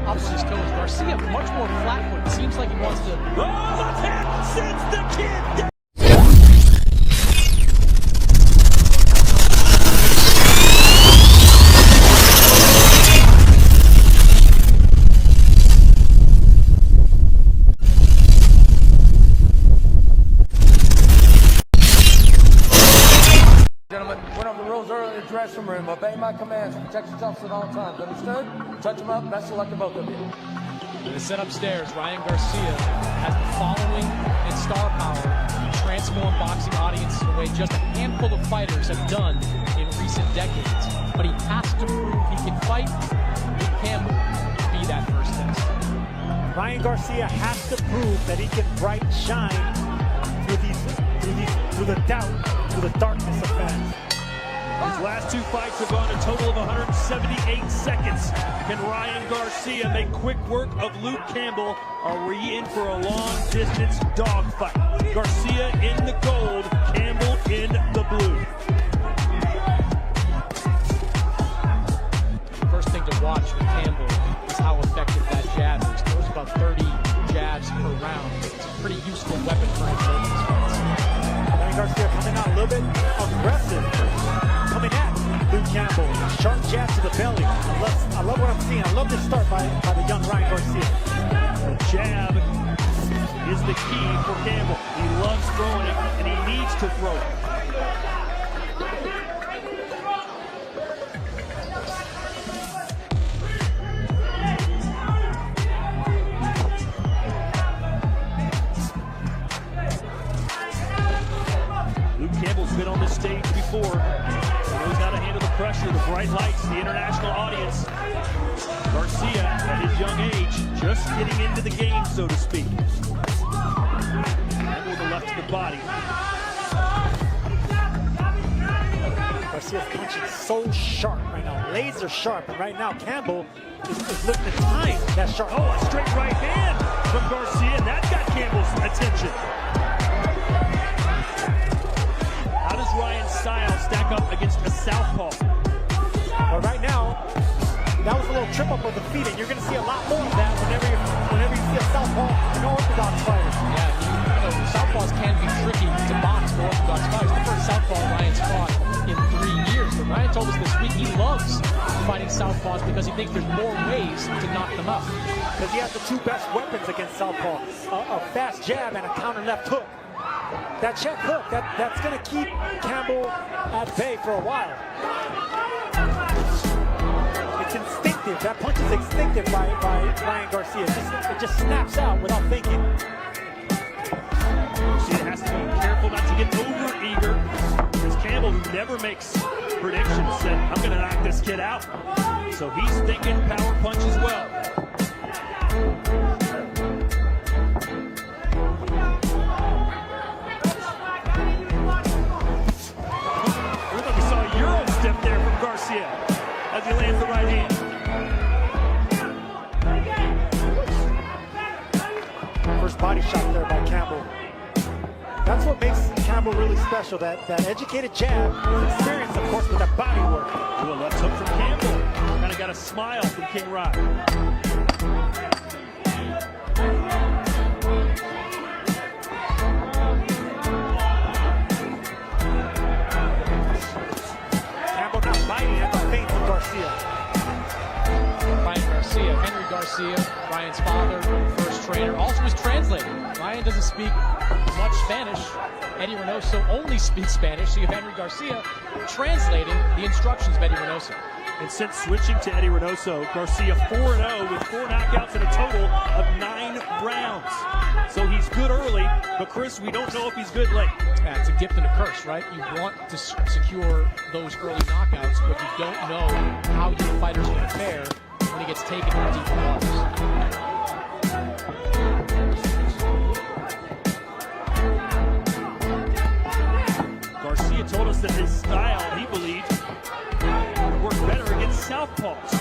opposite his toes. Garcia much more flat-footed. Seems like he wants to. Oh, left hand sends the kid down. Gentlemen, went over the rules earlier in the dressing room. Obey my commands. Protect yourselves at all times. Understood? Touch them up. Best of luck to both of you. In the set upstairs, Ryan Garcia has the following and star power to transform boxing audiences in a way just a handful of fighters have done in recent decades. But he has to prove he can fight. It can be that first test. Ryan Garcia has to prove that he can bright shine through the doubt, through the darkness of fans. His last two fights have gone a total of 178 seconds. Can Ryan Garcia make quick work of Luke Campbell? Are we in for a long-distance dogfight? Garcia in the gold, Campbell in the blue. First thing to watch with Campbell is how effective that jab is. He throws about 30 jabs per round. It's a pretty useful weapon for him in these fights. Ryan Garcia coming out a little bit aggressive, coming at Luke Campbell. Sharp jab to the belly. I love what I'm seeing. I love this start by the young Ryan Garcia. The jab is the key for Campbell. He loves throwing it, and he needs to throw it. Luke Campbell's been on this stage before. He knows how to handle the pressure, the bright lights, the international audience. Garcia, at his young age, just getting into the game, so to speak. And with the left to the body. Garcia's punching so sharp right now, laser sharp. And right now, Campbell is looking to time that sharp. Oh, a straight right hand from Garcia, and that got Campbell's attention. How does Ryan's style stack up against a southpaw? But right now, that was a little trip up of the feet, and you're going to see a lot more of that whenever you see a southpaw in orthodox fighters. Yeah, you know, southpaws can be tricky to box for orthodox fighters. The first southpaw Ryan's fought in 3 years, but Ryan told us this week he loves fighting southpaws because he thinks there's more ways to knock them out. Because he has the two best weapons against southpaw, a fast jab and a counter left hook. That check hook, that's going to keep Campbell at bay for a while. It's instinctive. That punch is instinctive by Ryan Garcia. It just snaps out without thinking. Garcia has to be careful not to get over eager. Because Campbell, who never makes predictions, said, I'm going to knock this kid out. So he's thinking power punch as well. We saw a Euro step there from Garcia as he lands the right hand. First body shot there by Campbell. That's what makes Campbell really special, that educated jab, his experience, of course, with that body work. Ooh, a left hook from Campbell. Kind of got a smile from King Rock. Campbell not biting at the feint from Garcia. Ryan Garcia, Henry Garcia, Ryan's father, first trainer, also his translator. Ryan doesn't speak much Spanish. Eddie Reynoso only speaks Spanish, so you have Henry Garcia translating the instructions of Eddie Reynoso. And since switching to Eddie Reynoso, Garcia 4-0 with 4 knockouts and a total of 9 rounds. So he's good early, but Chris, we don't know if he's good late. Yeah, it's a gift and a curse, right? You want to secure those early knockouts, but you don't know how your fighter's going to fare when he gets taken from deep waters. Garcia told us that his style, he believed, would work better against southpaws. You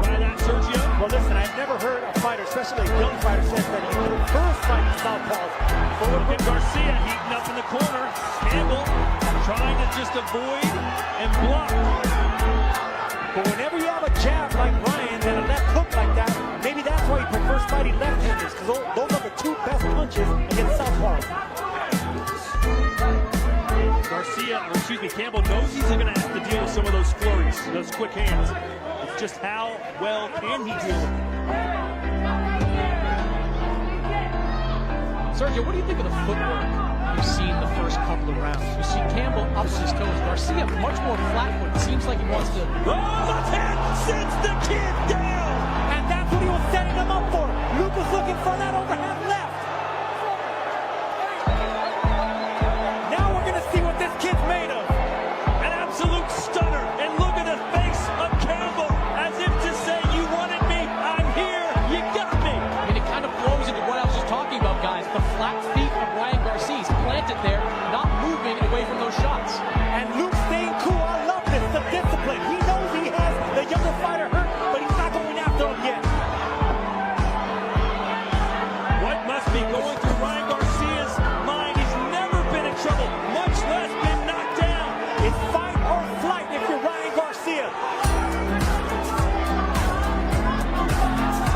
buy that, Sergio? Well, listen, I've never heard a fighter, especially a young fighter, say that he prefers fighting southpaws. But look at Garcia heating up in the corner. Campbell trying to just avoid and block. But whenever you have a jab like Ryan and a left hook like that, maybe me, Campbell knows he's going to have to deal with some of those flurries, those quick hands. It's just how well can he deal with them? Sergio, what do you think of the footwork you've seen the first couple of rounds? You see Campbell up his toes. Garcia much more flat-footed. Seems like he wants to... Oh, left hand sends the kid down! And that's what he was setting him up for. Luke was looking for that overhand left. Now we're going to see what this kid's made of. An absolute stunner. And look at the face of Campbell, as if to say, you wanted me, I'm here, you got me. I mean, it kind of flows into what I was just talking about, guys. The flat feet of Ryan Garcia. He's planted there, not moving away from those shots. And Luke staying cool. I love this, the discipline. He knows he has the younger fighter hurt, but he's not going after him yet. What must be going through Ryan Garcia's mind? He's never been in trouble, much less been knocked down. It's fight or flight if you're Ryan Garcia.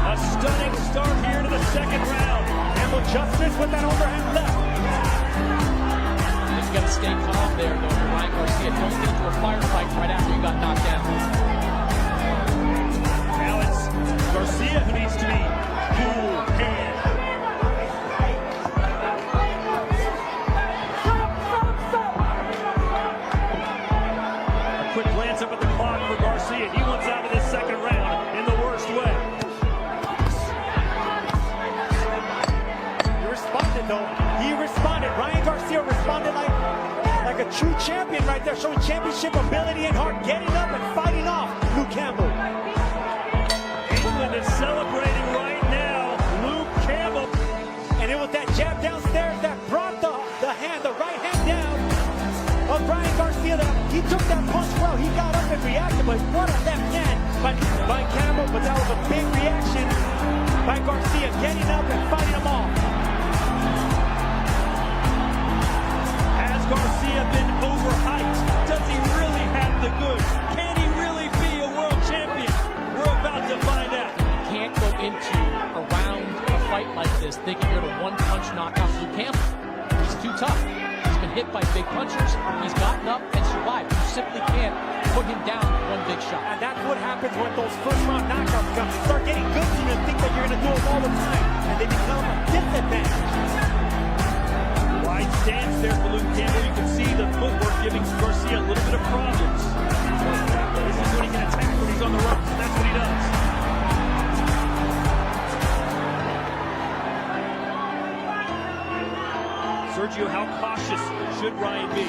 A stunning start here to the second round. Campbell justice with that overhand left. You got to stay calm there, though, for Ryan Garcia. Don't get into a firefight right after you got knocked down. Now it's Garcia who needs to be cool hand. A quick glance up at the clock for Garcia. He wants out of this second round in the worst way. He responded, though. He responded. Ryan Garcia responded like a true champion right there, showing championship ability and heart, getting up and fighting off Luke Campbell. England is celebrating right now. Luke Campbell. And it was that jab downstairs that brought the right hand down of Ryan Garcia. He took that punch well. He got up and reacted, but what a left hand by Campbell. But that was a big reaction by Garcia, getting up and fighting him off. Has Garcia been overhyped? Does he really have the goods? Can he really be a world champion? We're about to find out. You can't go into a round, a fight like this, thinking you're going to one-punch knock out Luke Campbell. He's too tough. He's been hit by big punchers. He's gotten up and survived. You simply can't put him down with one big shot. And that's what happens when those first-round knockouts come. You start getting good to you and think that you're going to do them all the time, and they become a disadvantage. Wide stance there for Luke Campbell. You can see the footwork giving Garcia a little bit of problems. This is when he can attack when he's on the ropes, and that's what he does. Sergio, how cautious should Ryan be?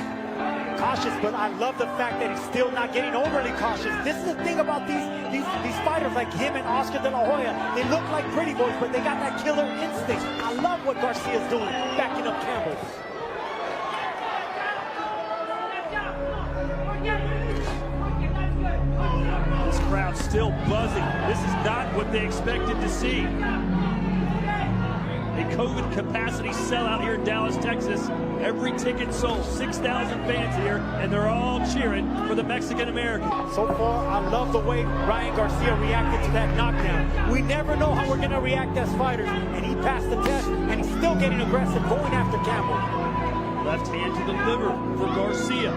Cautious, but I love the fact that he's still not getting overly cautious. This is the thing about these fighters like him and Oscar De La Hoya. They look like pretty boys, but they got that killer instinct. I love what Garcia's doing, backing up Campbell. This crowd's still buzzing. This is not what they expected to see. A COVID capacity sellout here in Dallas, Texas. Every ticket sold, 6,000 fans here, and they're all cheering for the Mexican-American. So far, I love the way Ryan Garcia reacted to that knockdown. We never know how we're going to react as fighters, and he passed the test, and he's still getting aggressive, going after Campbell. Left hand to the liver for Garcia,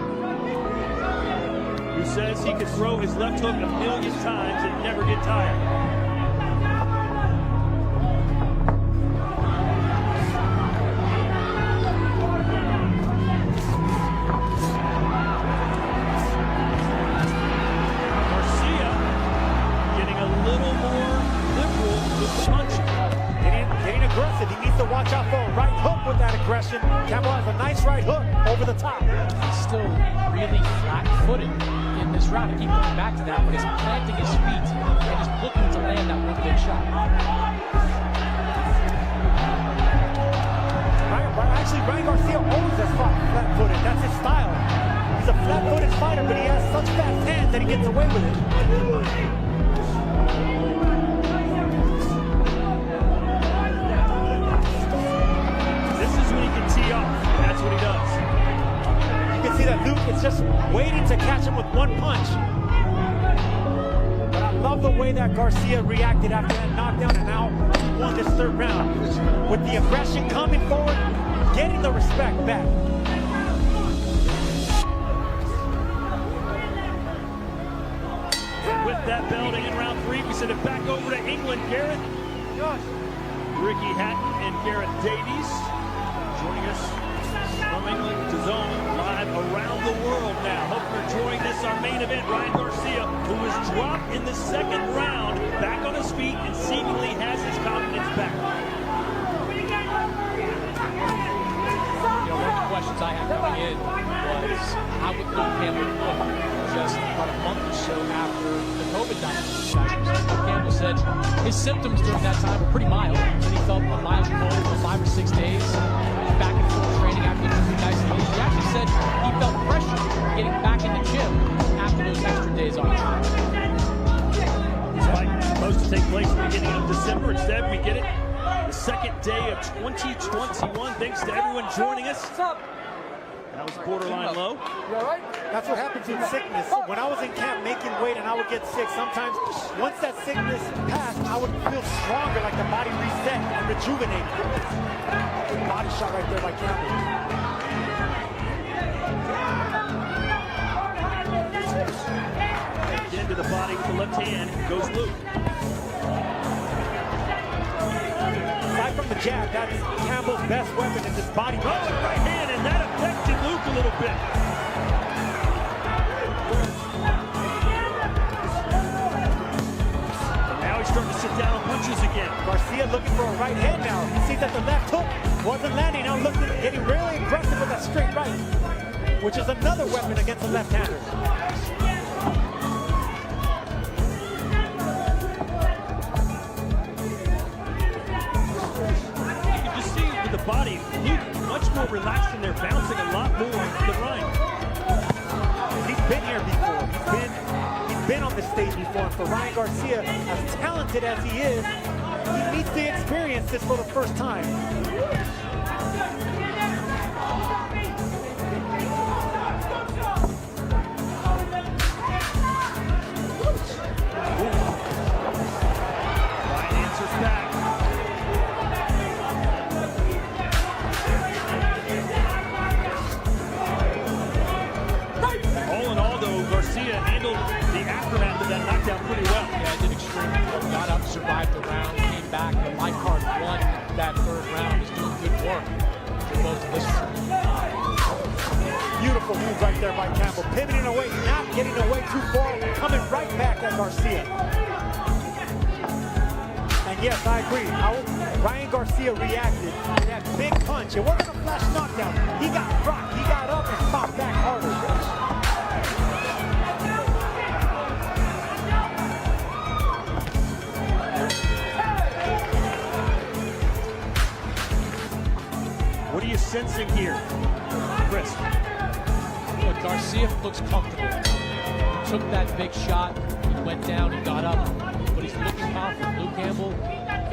who says he could throw his left hook a million times and never get tired. He needs to watch out for a right hook with that aggression. Campbell has a nice right hook over the top. He's still really flat-footed in this round. I keep going back to that, but he's planting his feet and he's looking to land that one big shot. Actually, Ryan Garcia always has fought flat-footed. That's his style. He's a flat-footed fighter, but he has such fast hands that he gets away with it. That's what he does. You can see that Luke is just waiting to catch him with one punch. But I love the way that Garcia reacted after that knockdown and now won this third round. With the aggression coming forward, getting the respect back. that belt in round 3. We send it back over to England. Garrett, Ricky Hatton, and Garrett Davies joining us from England to Zone live around the world now. Hope you're enjoying this. Our main event, Ryan Garcia, who was dropped in the 2nd round, back on his feet and seemingly has his confidence back. One of the questions I had coming in was how would Luke Campbell look just about a month or so after the COVID diagnosis. Luke Campbell said his symptoms during that time were pretty mild. Then he felt a mild cold for 5 or 6 days. Back in full training after the 2 nights. He actually said he felt pressure getting back in the gym after those extra days off. This fight was supposed to take place at the beginning of December. Instead, we get it the 2nd day of 2021. Thanks to everyone joining us. That was borderline low. You all right? That's what happens in sickness. When I was in camp making weight and I would get sick, sometimes once that sickness passed, I would feel stronger, like the body reset and rejuvenated. Body shot right there by Campbell. Again to the body with the left hand goes Luke. Aside from the jab, that's Campbell's best weapon in this body. Oh, right hand, and that affected Luke a little bit. And now he's starting to sit down on punches again. Garcia looking for a right hand now. He sees that the left hook wasn't landing. Now looking, getting really aggressive with that straight right, which is another weapon against a left-hander. Body, Luke much more relaxed, and they're bouncing a lot more than Ryan. He's been here before. He's been on this stage before. And for Ryan Garcia, as talented as he is, he needs to experience this for the first time. Ryan answers back. Handled the aftermath of that knockdown pretty well. Yeah, he did extremely well. Got up, survived the round, came back. The light card won that 3rd round. He's doing good work for most of this. Beautiful move right there by Campbell. Pivoting away, not getting away too far, coming right back at Garcia. And yes, I agree. How Ryan Garcia reacted to that big punch. It wasn't a flash knockdown. He got rocked. He got up and fought back harder. What are you sensing here, Chris? Look, Garcia looks comfortable. He took that big shot. He went down. He got up. But he's looking confident. Luke Campbell,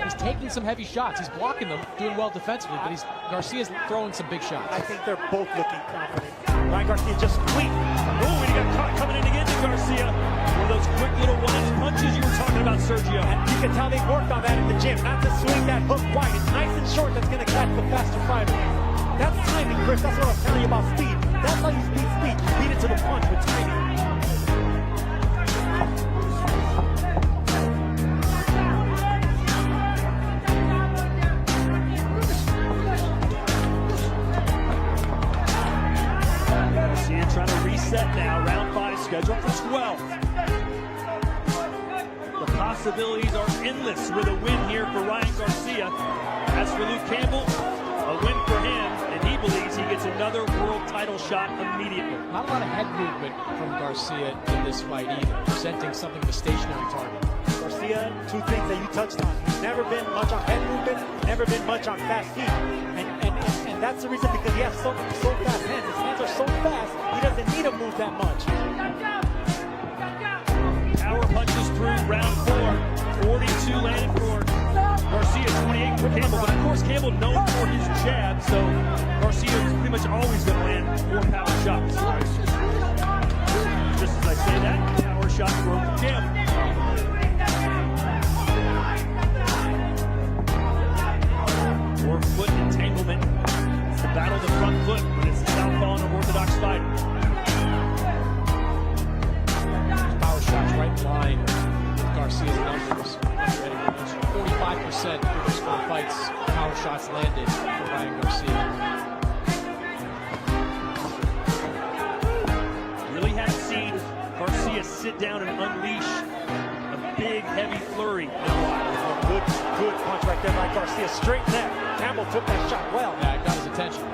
he's taking some heavy shots. He's blocking them, doing well defensively. But Garcia's throwing some big shots. I think they're both looking confident. Ryan Garcia just clean. Oh, and he got caught coming in again to Garcia. One of those quick little one-inch punches you were talking about, Sergio. And you can tell they worked on that in the gym. Not to swing that hook wide. It's nice and short. That's going to catch the faster fighter. That's timing, Chris. That's what I was telling you about speed. That's how you beat speed. You beat it to the punch with timing. Garcia trying to reset now. Round 5 scheduled for 12. The possibilities are endless with a win here for Ryan Garcia. As for Luke Campbell, a win for him, and he believes he gets another world title shot immediately. Not a lot of head movement from Garcia in this fight either, presenting something of a stationary target. Garcia, 2 things that you touched on. He's never been much on head movement, never been much on fast feet. And that's the reason, because he has so fast hands. His hands are so fast, he doesn't need to move that much. Power punches through round 4. 42 landed for Garcia, 28 for Campbell. But of course, Campbell known for his jab, so Garcia is pretty much always going to land 4 power shots. Just as I say that, power shot thrown from Campbell. Foot entanglement. It's the battle of the front foot when it's a southpaw and an orthodox fighter. Power shots right in line shots, power shots landed for Ryan Garcia. Really haven't seen Garcia sit down and unleash a big, heavy flurry. Good punch right there by Garcia. Straight net. Campbell took that shot well. Yeah, it got his attention.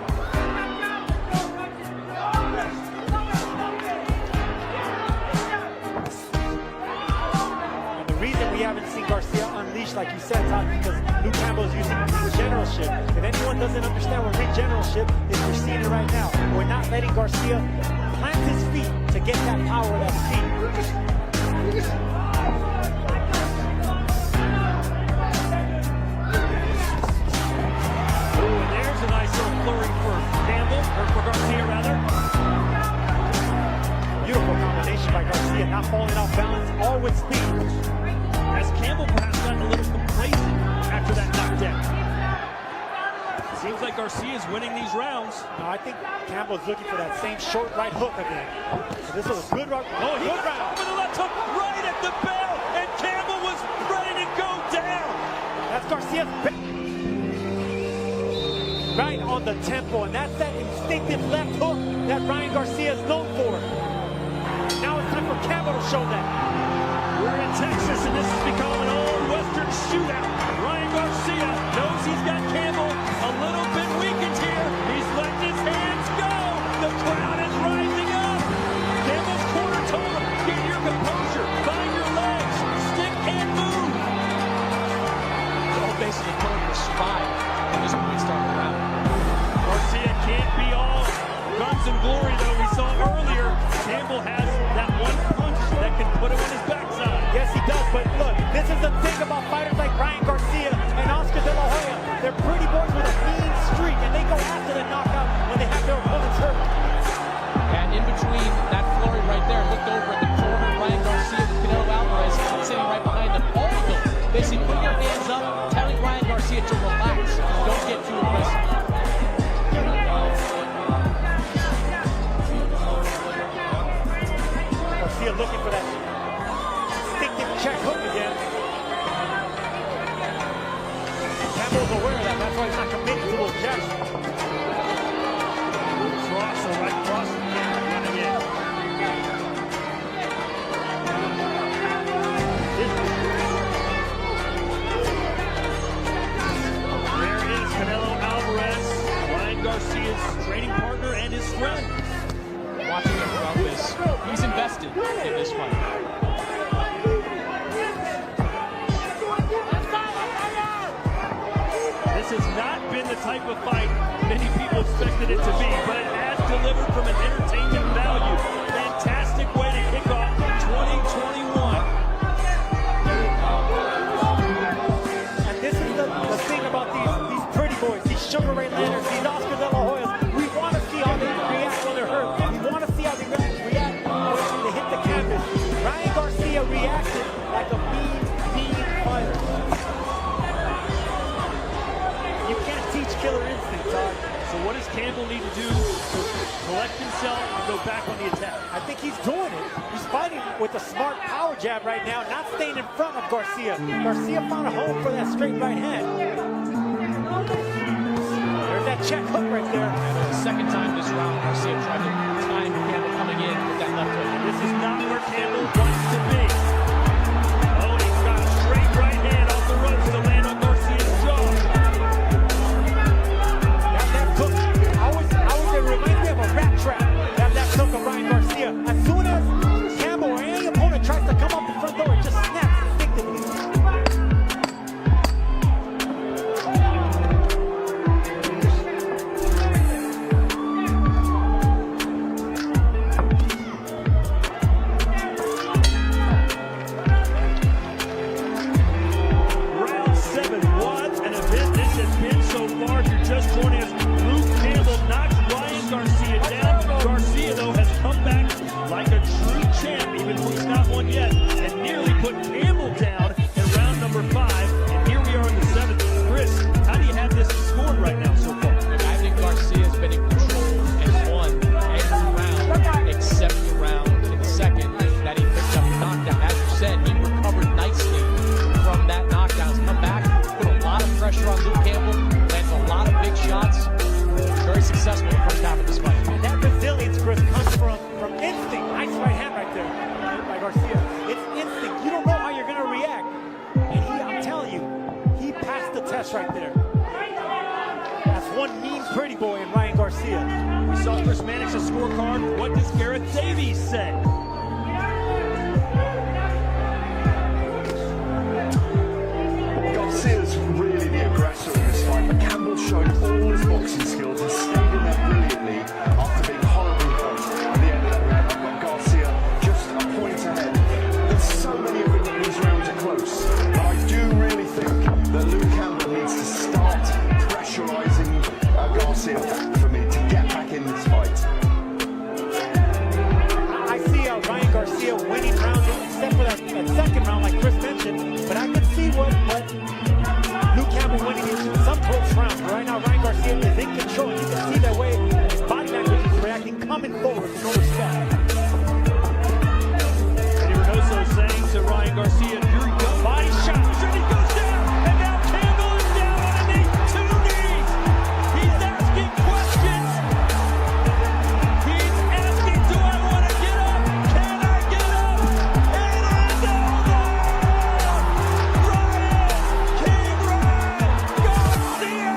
And the reason we haven't seen Garcia unleash, like you said, Todd, because Luke Campbell is using regeneralship. If anyone doesn't understand what regeneralship is, we're seeing it right now. We're not letting Garcia plant his feet to get that power, that speed. Flurry for Campbell, or for Garcia rather. Beautiful combination by Garcia, not falling off balance, all with speed. As Campbell perhaps gotten a little complacent after that knockdown. Seems like Garcia is winning these rounds. No, I think Campbell's looking for that same short right hook again. So this was a good round. Oh, he good round. With the left hook right at the bell, and Campbell was ready to go down. That's Garcia's right on the tempo, and that's that instinctive left hook that Ryan Garcia is known for. Now it's time for Campbell to show that. We're in Texas, and this has become an old Western shootout. Ryan Garcia knows he's got Campbell a little bit weakened here. He's letting his hands go. The crowd is rising up. Campbell's corner told him, get your composure, find your legs, stick and move. All basically told him to survive at this point start the round. Garcia can't be all guns and glory, though. We saw earlier Campbell has that one punch that can put him on his backside. Yes, he does, but look, this is the thing about fighters like Ryan Garcia and Oscar De La Hoya. They're pretty boys with a mean streak, and they go after the knockout when they have their opponents hurt. And in between that flurry right there, looked over at the corner, Ryan Garcia with Canelo Alvarez sitting right behind them. All of them basically putting their hands up, telling Ryan Garcia to relax. Don't get too aggressive. Garcia looking for that instinctive check hook again. Campbell's aware of that. That's why he's not committing to those jabs. Cross, a right cross from Campbell coming in. There is Canelo Alvarez, Ryan Garcia's training partner and his friend. Watching him throughout this, he's invested in this fight. This has not been the type of fight many people expected it to be, but it has delivered from an entertainment value. Fantastic way to kick off 2021. And this is the thing about these pretty boys, these Sugar Ray Leonards, these Oscar De La Hoyas. We want to see how they react when they're hurt. We want to see how they react when they hit the canvas. Ryan Garcia reacted like a mean fighter. You can't teach killer instinct, Todd. So what does Campbell need to do to collect himself and go back on the attack? I think he's doing it. He's fighting with a smart power jab right now, not staying in front of Garcia. Garcia found a home for that straight right hand. There's that check hook right there. And the second time this round, Garcia tried to time Campbell coming in with that left hook. This is not where Campbell wants to be. Oh, he's got a straight right hand off the ropes to land on Garcia's jaw. That hook, it reminds me of a rat trap. That hook of Ryan Garcia. As soon as Campbell or any opponent tries to come up the front door, it just snaps instinctively. chest right there. That's one mean pretty boy in Ryan Garcia. We saw Chris Mannix's scorecard. What does Gareth Davies say? Garcia's really the aggressor in this fight, but Campbell showed all his boxing skills and stayed in there brilliantly after being horribly hurt at the end of that round. I've got Garcia just a point ahead. And so many of these rounds are close, but I do really think that Luke Campbell needs to start pressurising Garcia back for me to get back in this fight. I see Ryan Garcia winning rounds, except for that second round, like Chris mentioned. But I could see what Luke Campbell winning in some close rounds. But right now, Ryan Garcia is in control. You can see the way his body language is reacting, coming forward with no respect. Eddie Reynoso saying to Ryan Garcia, here he goes. Body shot. And he goes down. And now Campbell is down on a knee. 2 knees. He's asking questions. He's asking, do I want to get up? Can I get up? And it is over. King Ryan Garcia.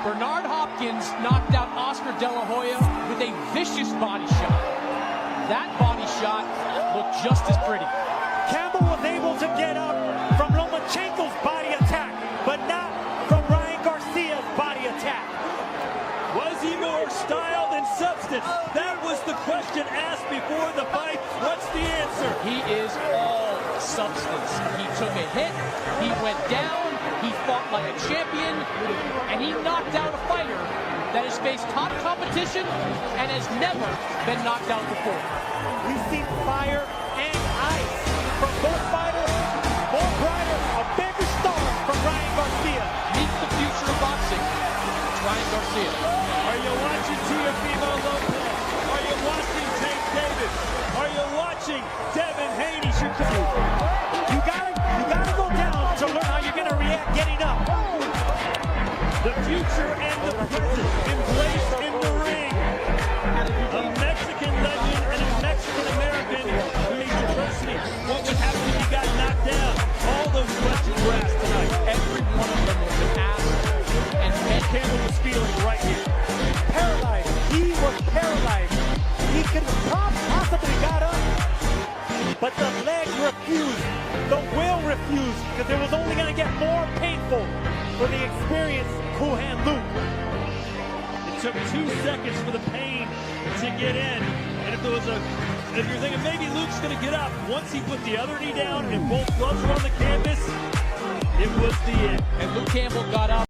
Bernard Hopkins knocked out Oscar De La Hoya with a vicious body shot. That body shot looked just as pretty. Campbell was able to get up from Lomachenko's body attack, but not from Ryan Garcia's body attack. Was he more style than substance? That was the question asked before the fight. What's the answer? He is all substance. He took a hit, he went down, he fought like a champion, and he knocked out a fighter that has faced top competition and has never been knocked out before. We've seen fire and ice from both fighters, more brighter, a bigger star from Ryan Garcia. Meet the future of boxing. It's Ryan Garcia. Are you watching Teofimo Lopez? Are you watching Tank Davis? Are you watching Devin Haney? You gotta go down to learn how you're gonna react getting up. The future and the present emblazed in the ring. A Mexican legend and a Mexican American created diversity. What would happen if he got knocked down? All those questions were asked tonight. Every one of them was asked, and Campbell was feeling right here. Paralyzed. He was paralyzed. He could possibly got up, but the legs refused. The will refused, because it was only going to get more painful for the experienced cool hand Luke. It took 2 seconds for the pain to get in. And if you're thinking maybe Luke's going to get up, once he put the other knee down and both gloves were on the canvas, it was the end. Luke Campbell got up.